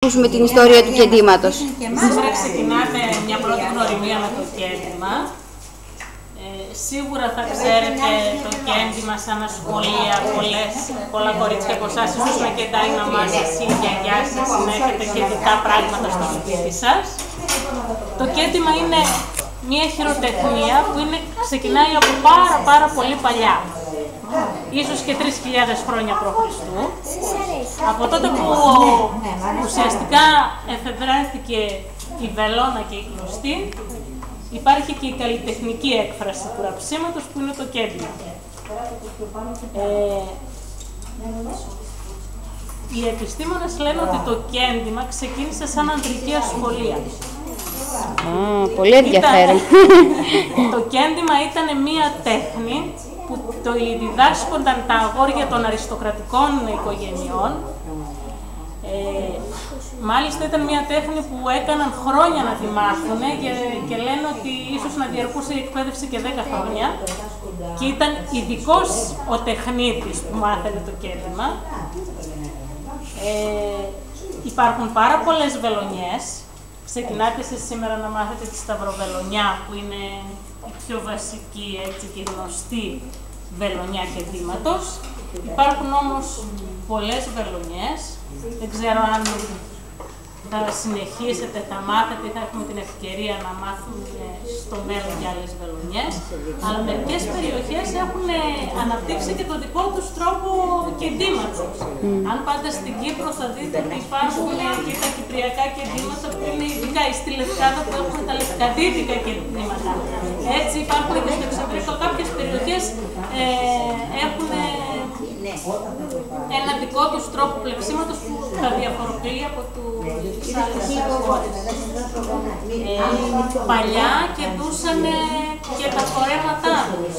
Ακούσουμε την ιστορία του κεντήματος. Σίγουρα ξεκινάτε μια πρώτη γνωριμία με το κέντημα. Σίγουρα θα ξέρετε το κέντημα σαν σχολεία, πολλά κορίτσια από εσάς ίσως με κεντάει η μαμά σας ή η γιαγιά σας, να έχετε κεντικά πράγματα στο σπίτι σας. Το κέντημα είναι μια χειροτεχνία που ξεκινάει από πάρα πολύ παλιά. Ίσως και 3.000 χρόνια π.Χ. Από τότε που ουσιαστικά εφευρέθηκε η βελόνα και η κλωστή, υπάρχει και η καλλιτεχνική έκφραση του ραψίματος που είναι το κέντημα. Οι επιστήμονες λένε ότι το κέντημα ξεκίνησε σαν ανδρική ασχολία. Πολύ ενδιαφέρον. Το κέντημα ήταν μία τέχνη που το διδάσκονταν τα αγόρια των αριστοκρατικών οικογενειών. Μάλιστα ήταν μια τέχνη που έκαναν χρόνια να τη μάθουν και λένε ότι ίσως να διαρκούσε η εκπαίδευση και 10 χρόνια και ήταν ειδικός ο τεχνίτης που μάθαινε το κέντημα. Υπάρχουν πάρα πολλές βελονιές. Ξεκινάτε εσείς σήμερα να μάθετε τη σταυροβελονιά που είναι η πιο βασική και γνωστή βελονιά κεντήματος. Υπάρχουν όμως πολλές βελονιές. Δεν ξέρω αν θα συνεχίσετε, θα μάθετε ή θα έχουμε την ευκαιρία να μάθουμε στο μέλλον για άλλες βελονιές. Αλλά μερικές περιοχές έχουν αναπτύξει και το δικό τους τρόπο κεντήματος. Αν πάτε στην Κύπρο θα δείτε ότι υπάρχουν και τα κυπριακά κεντήματα που είναι ειδικά, ή στη Λευκάδα που έχουν τα λευκαδίτικα κεντήματα. Έτσι υπάρχουν και στο εξωτερικό κάποιες περιοχές έχουν ένα δικό τους τρόπο πλεξίματος που θα διαφοροποιεί από τις άλλες χώρες. Παλιά κεντούσαν και τα φορέματά τους.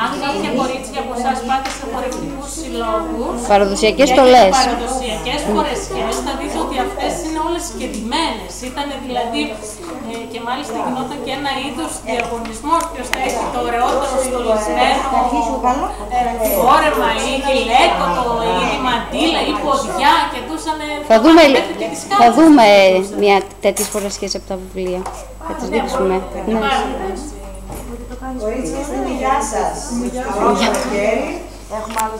Αν κάποια κορίτσια από εσάς πάτε σε χορευτικούς συλλόγους, παραδοσιακές στολές, παραδοσιακές φορεσιές, θα δείτε ότι αυτές είναι όλες κεντημένες. Ήταν δηλαδή, και μάλιστα γινόταν και ένα είδος διαγωνισμός, ποιος θα έχει το ωραιότερο στολισμένο φόρεμα ή γυλαίκο ή μαντήλα ή ποδιά, κεντούσανε. Θα δούμε μια τέτοιες φορεσιές από τα βιβλία. Θα τις δείξουμε. Γεια σας. Έχουμε άλλες